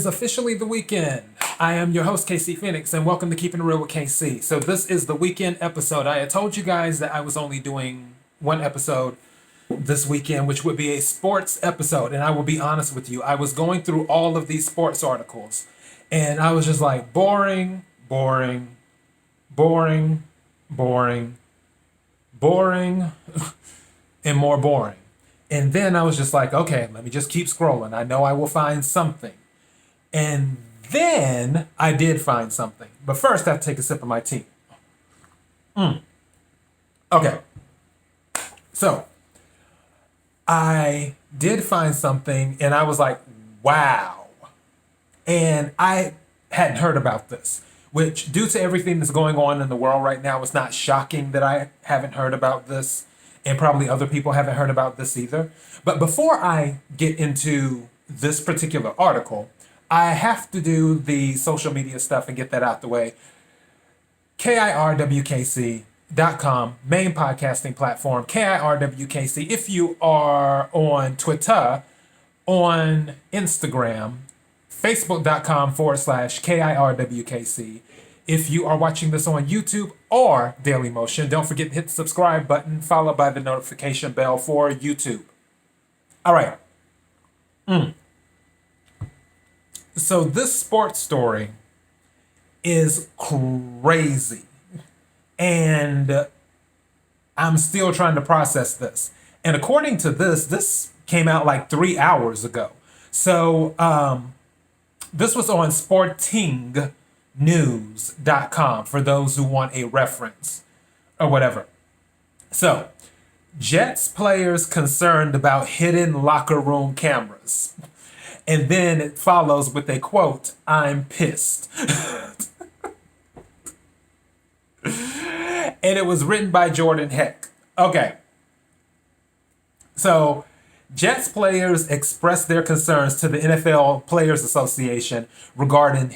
is officially the weekend. I am your host, KC Phoenix, and welcome to Keeping It Real with KC. So this is the weekend episode. I had told you guys that I was only doing one episode this weekend, which would be a sports episode. And I will be honest with you, I was going through all of these sports articles, and I was just like, boring, boring, boring, boring, boring, and more boring. And then I was just like, okay, let me just keep scrolling. I know I will find something. And then I did find something. But first, I have to take a sip of my tea. Okay. So, I did find something, and I was like, wow. And I hadn't heard about this, which, due to everything that's going on in the world right now, it's not shocking that I haven't heard about this. And probably other people haven't heard about this either. But before I get into this particular article, I have to do the social media stuff and get that out the way. KIRWKC.com, main podcasting platform, KIRWKC. If you are on Twitter, on Instagram, Facebook.com/KIRWKC. If you are watching this on YouTube or Daily Motion, don't forget to hit the subscribe button, followed by the notification bell for YouTube. All right. So this sports story is crazy. And I'm still trying to process this. And according to this came out like 3 hours ago. So this was on sportingnews.com for those who want a reference or whatever. So, Jets players concerned about hidden locker room cameras. And then it follows with a quote, "I'm pissed." And it was written by Jordan Heck. Okay. So, Jets players expressed their concerns to the NFL Players Association regarding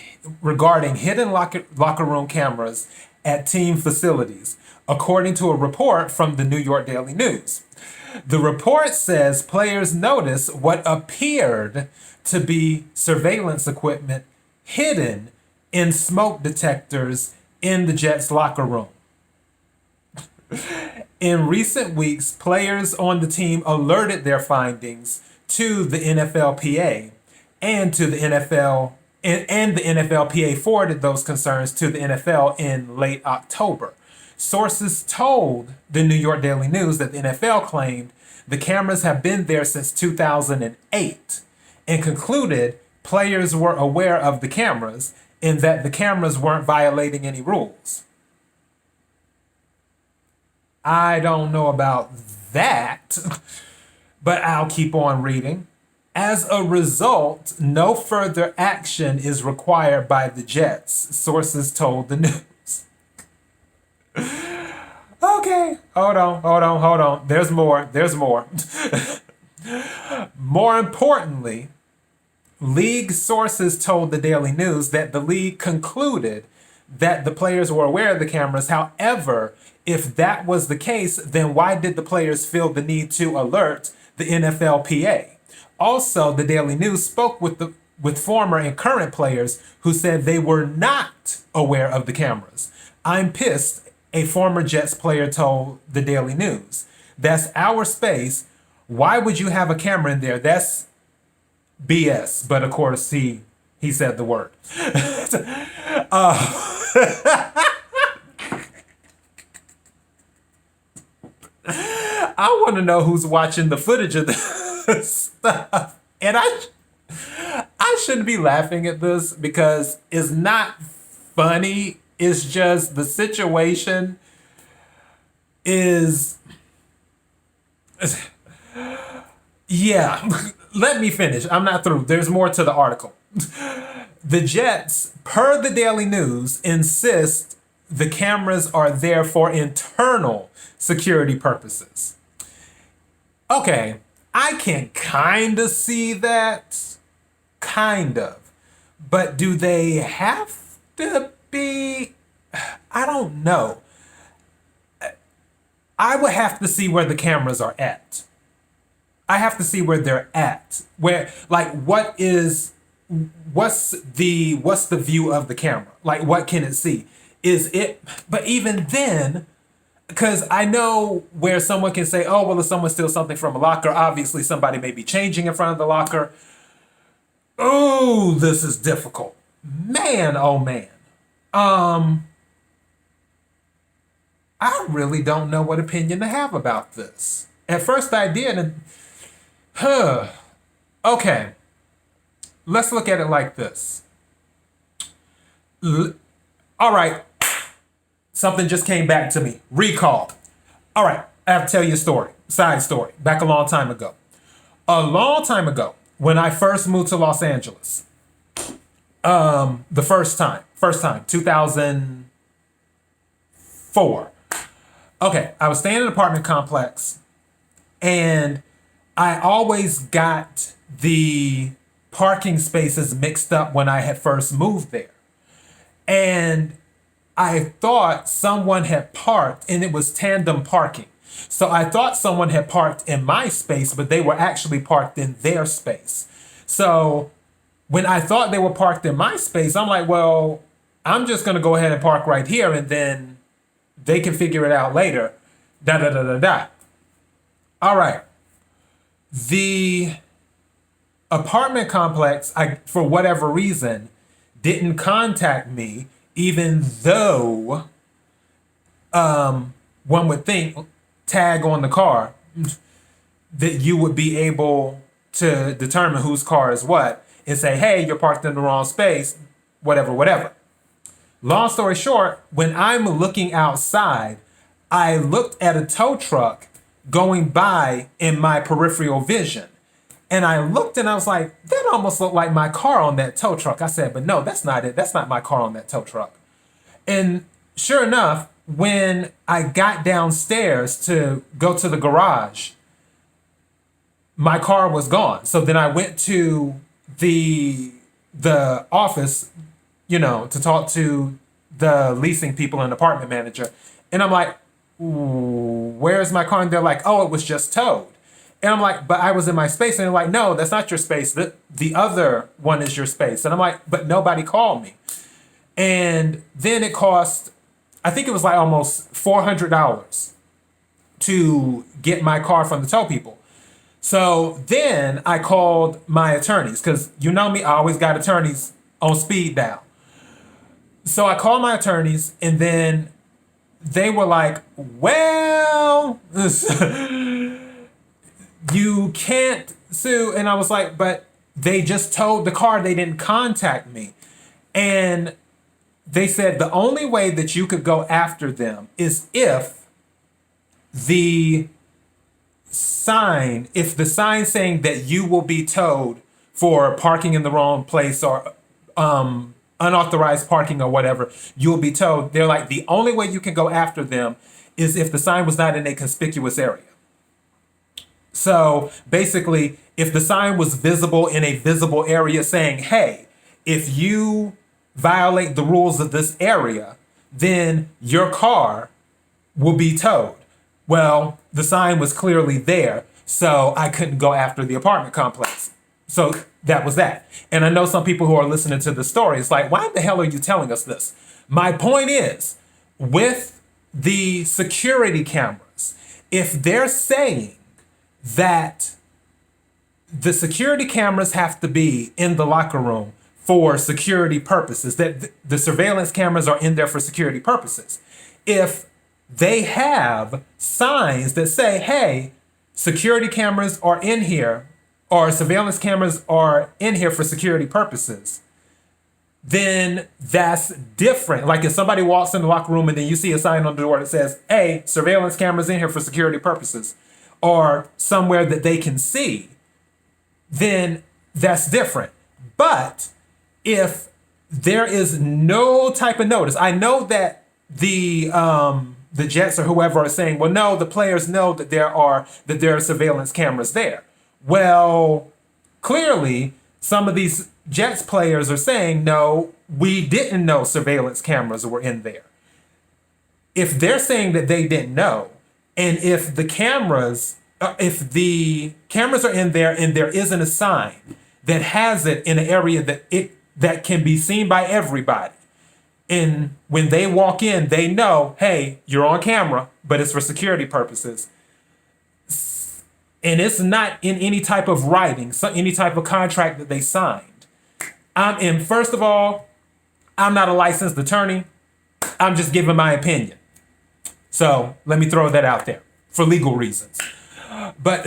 hidden locker room cameras at team facilities, according to a report from the New York Daily News. The report says players noticed what appeared to be surveillance equipment hidden in smoke detectors in the Jets locker room. In recent weeks, players on the team alerted their findings to the NFLPA and to the NFL, and the NFLPA forwarded those concerns to the NFL in late October. Sources told the New York Daily News that the NFL claimed the cameras have been there since 2008 and concluded players were aware of the cameras and that the cameras weren't violating any rules. I don't know about that, but I'll keep on reading. As a result, no further action is required by the Jets, sources told the news. Okay, hold on. There's more. More importantly, league sources told the Daily News that the league concluded that the players were aware of the cameras. However, if that was the case, then why did the players feel the need to alert the NFLPA? Also, the Daily News spoke with former and current players who said they were not aware of the cameras. "I'm pissed," a former Jets player told the Daily News. "That's our space. Why would you have a camera in there? That's BS." But of course, he said the word. I want to know who's watching the footage of this stuff. And I shouldn't be laughing at this because it's not funny. It's just the situation is... Yeah, let me finish. I'm not through. There's more to the article. The Jets, per the Daily News, insist the cameras are there for internal security purposes. Okay, I can kind of see that. Kind of. But do they have to be? I don't know. I would have to see where the cameras are at. I have to see where they're at. Where, like, what is what's the view of the camera? Like, what can it see? Is it? But even then, because I know where someone can say, oh, well, if someone steals something from a locker, obviously somebody may be changing in front of the locker. Oh, this is difficult. Man, oh man. I really don't know what opinion to have about this. At first I did, and okay. Let's look at it like this. All right. Something just came back to me. Recall. All right. I have to tell you a story. Side story. Back a long time ago. A long time ago, when I first moved to Los Angeles, the first time, 2004. Okay. I was staying in an apartment complex, and I always got the parking spaces mixed up when I had first moved there. And I thought someone had parked, and it was tandem parking. So I thought someone had parked in my space, but they were actually parked in their space. So when I thought they were parked in my space, I'm like, well, I'm just going to go ahead and park right here, and then they can figure it out later. Da da da da da. All right. The apartment complex, for whatever reason, didn't contact me, even though one would think, tag on the car, that you would be able to determine whose car is what and say, hey, you're parked in the wrong space, whatever, whatever. Long story short, when I'm looking outside, I looked at a tow truck going by in my peripheral vision. And I looked and I was like, that almost looked like my car on that tow truck. I said, but no, that's not it. That's not my car on that tow truck. And sure enough, when I got downstairs to go to the garage, my car was gone. So then I went to the office, to talk to the leasing people and apartment manager. And I'm like, where's my car? And they're like, oh, it was just towed. And I'm like, but I was in my space. And they're like, no, that's not your space. The other one is your space. And I'm like, but nobody called me. And then it cost, I think it was like almost $400 to get my car from the tow people. So then I called my attorneys, because you know me, I always got attorneys on speed dial. So I called my attorneys, and then they were like, well, you can't sue. And I was like, but they just towed the car. They didn't contact me. And they said the only way that you could go after them is if the sign saying that you will be towed for parking in the wrong place or unauthorized parking or whatever, you'll be towed. They're like, the only way you can go after them is if the sign was not in a conspicuous area. So basically, if the sign was visible in a visible area saying, hey, if you violate the rules of this area, then your car will be towed. Well, the sign was clearly there, so I couldn't go after the apartment complex. So that was that. And I know some people who are listening to the story, it's like, why the hell are you telling us this? My point is, with the security cameras, if they're saying that the security cameras have to be in the locker room for security purposes, that the surveillance cameras are in there for security purposes, if they have signs that say, hey, security cameras are in here, or surveillance cameras are in here for security purposes, then that's different. Like if somebody walks in the locker room and then you see a sign on the door that says, hey, surveillance cameras in here for security purposes, or somewhere that they can see, then that's different. But if there is no type of notice, I know that the Jets or whoever are saying, well, no, the players know that there are surveillance cameras there. Well, clearly, some of these Jets players are saying, no, we didn't know surveillance cameras were in there. If they're saying that they didn't know, and if the cameras are in there and there isn't a sign that has it in an area that can be seen by everybody. And when they walk in, they know, hey, you're on camera, but it's for security purposes. And it's not in any type of writing, so any type of contract that they signed. And first of all, I'm not a licensed attorney. I'm just giving my opinion. So let me throw that out there for legal reasons. But,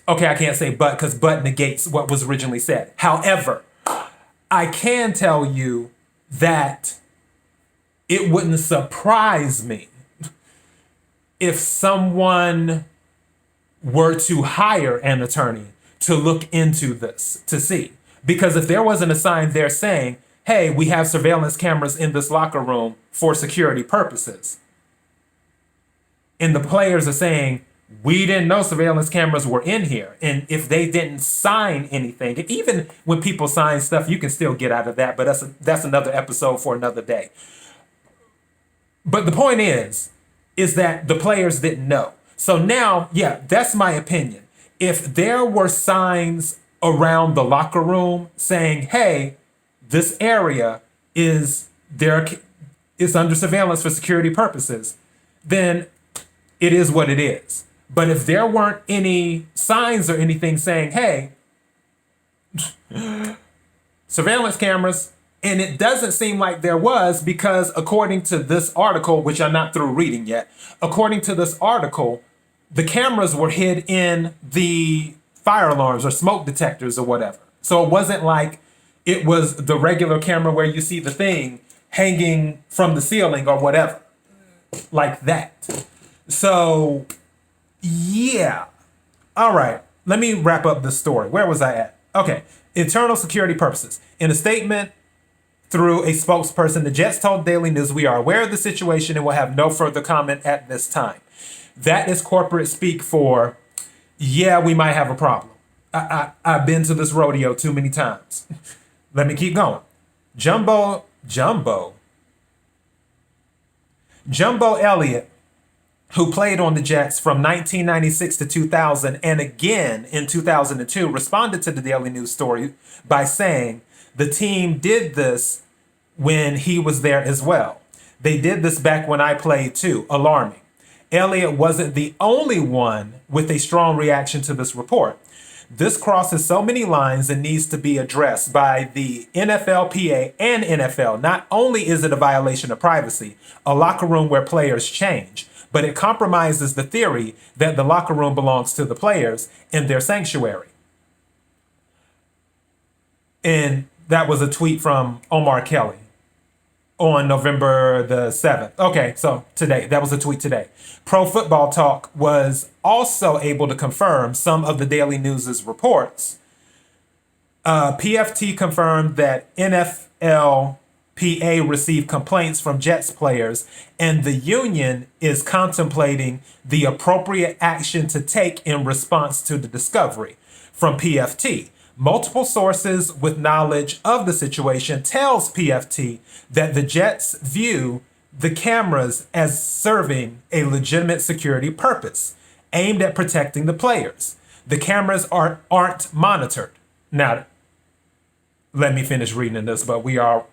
okay, I can't say but because but negates what was originally said. However, I can tell you that it wouldn't surprise me if someone were to hire an attorney to look into this to see. Because if there wasn't a sign there saying, hey, we have surveillance cameras in this locker room for security purposes, and the players are saying, we didn't know surveillance cameras were in here. And if they didn't sign anything, and even when people sign stuff, you can still get out of that. But that's another episode for another day. But the point is that the players didn't know. So now, yeah, that's my opinion. If there were signs around the locker room saying, hey, this area is under surveillance for security purposes, then it is what it is. But if there weren't any signs or anything saying, hey, surveillance cameras, and it doesn't seem like there was, because according to this article, which I'm not through reading yet, according to this article, the cameras were hid in the fire alarms or smoke detectors or whatever. So it wasn't like it was the regular camera where you see the thing hanging from the ceiling or whatever, like that. So, yeah. All right. Let me wrap up the story. Where was I at? Okay. Internal security purposes. In a statement through a spokesperson, the Jets told Daily News, we are aware of the situation and will have no further comment at this time. That is corporate speak for, yeah, we might have a problem. I've been to this rodeo too many times. Let me keep going. Jumbo Elliott, who played on the Jets from 1996 to 2000 and again in 2002, responded to the Daily News story by saying the team did this when he was there as well. They did this back when I played too. Alarming. Elliott wasn't the only one with a strong reaction to this report. This crosses so many lines and needs to be addressed by the NFLPA and NFL. Not only is it a violation of privacy, a locker room where players change, but it compromises the theory that the locker room belongs to the players in their sanctuary. And that was a tweet from Omar Kelly on November the 7th. Okay, so today, that was a tweet today. Pro Football Talk was also able to confirm some of the Daily News' reports. PFT confirmed that NFLPA received complaints from Jets players, and the union is contemplating the appropriate action to take in response to the discovery. From PFT, multiple sources with knowledge of the situation tells PFT that the Jets view the cameras as serving a legitimate security purpose aimed at protecting the players. The cameras aren't monitored. Now, let me finish reading this, but we are.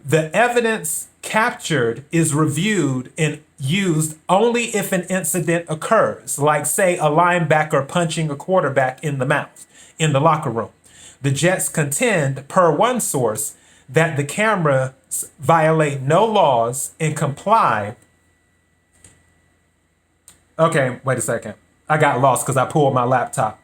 The evidence captured is reviewed and used only if an incident occurs, like, say, a linebacker punching a quarterback in the mouth in the locker room. The Jets contend, per one source, that the cameras violate no laws and comply. Okay, wait a second. I got lost because I pulled my laptop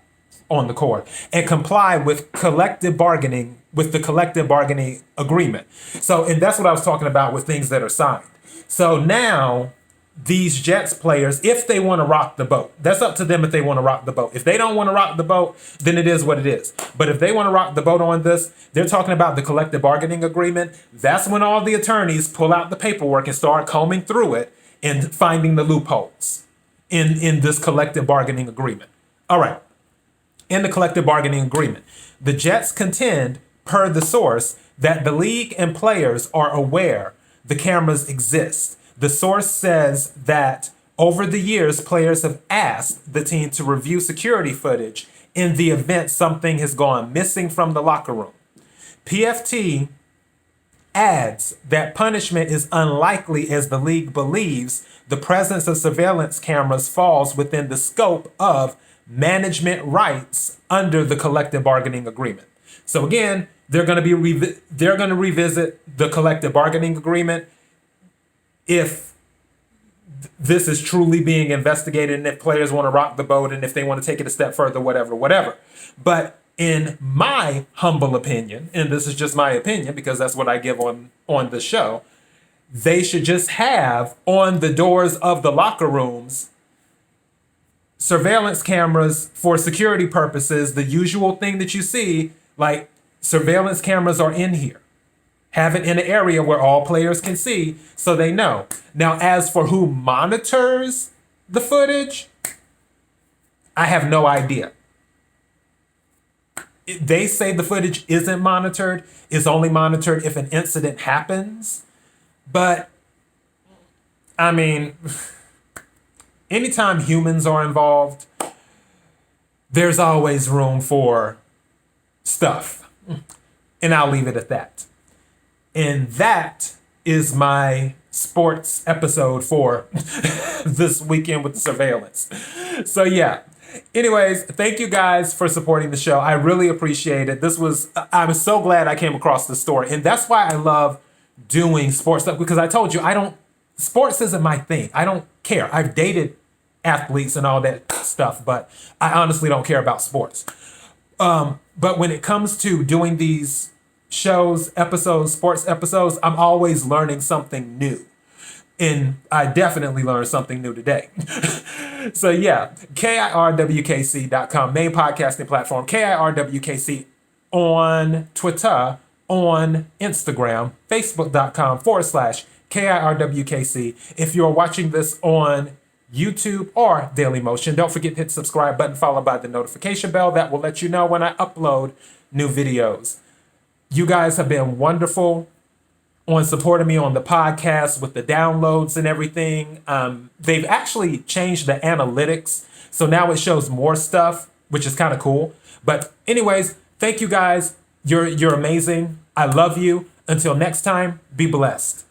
on the cord. And comply with collective bargaining, with the collective bargaining agreement. So, and that's what I was talking about with things that are signed. So now these Jets players, if they want to rock the boat, that's up to them if they want to rock the boat. If they don't want to rock the boat, then it is what it is. But if they want to rock the boat on this, they're talking about the collective bargaining agreement. That's when all the attorneys pull out the paperwork and start combing through it and finding the loopholes in this collective bargaining agreement. All right. In the collective bargaining agreement, the Jets contend, per the source, that the league and players are aware the cameras exist. The source says that over the years, players have asked the team to review security footage in the event something has gone missing from the locker room. PFT adds that punishment is unlikely as the league believes the presence of surveillance cameras falls within the scope of management rights under the collective bargaining agreement. So again, they're going to revisit the collective bargaining agreement if this is truly being investigated and if players want to rock the boat and if they want to take it a step further, whatever. But in my humble opinion, and this is just my opinion because that's what I give on the show, they should just have on the doors of the locker rooms surveillance cameras for security purposes, the usual thing that you see, like surveillance cameras are in here. Have it in an area where all players can see so they know. Now, as for who monitors the footage, I have no idea. They say the footage isn't monitored. It's only monitored if an incident happens. But, I mean, anytime humans are involved, there's always room for stuff. And I'll leave it at that. And that is my sports episode for this weekend with the surveillance. So yeah. Anyways, thank you guys for supporting the show. I really appreciate it. I'm so glad I came across this story. And that's why I love doing sports stuff, because I told you, sports isn't my thing. I don't care. I've dated athletes and all that stuff, but I honestly don't care about sports. But when it comes to doing these shows, episodes, sports episodes, I'm always learning something new. And I definitely learned something new today. So yeah, KIRWKC.com, main podcasting platform, KIRWKC on Twitter, on Instagram, Facebook.com/KIRWKC. If you're watching this on YouTube or Dailymotion, don't forget to hit the subscribe button followed by the notification bell. That will let you know when I upload new videos. You guys have been wonderful on supporting me on the podcast with the downloads and everything. They've actually changed the analytics, so now it shows more stuff, which is kind of cool. But anyways, thank you guys. You're amazing. I love you. Until next time, be blessed.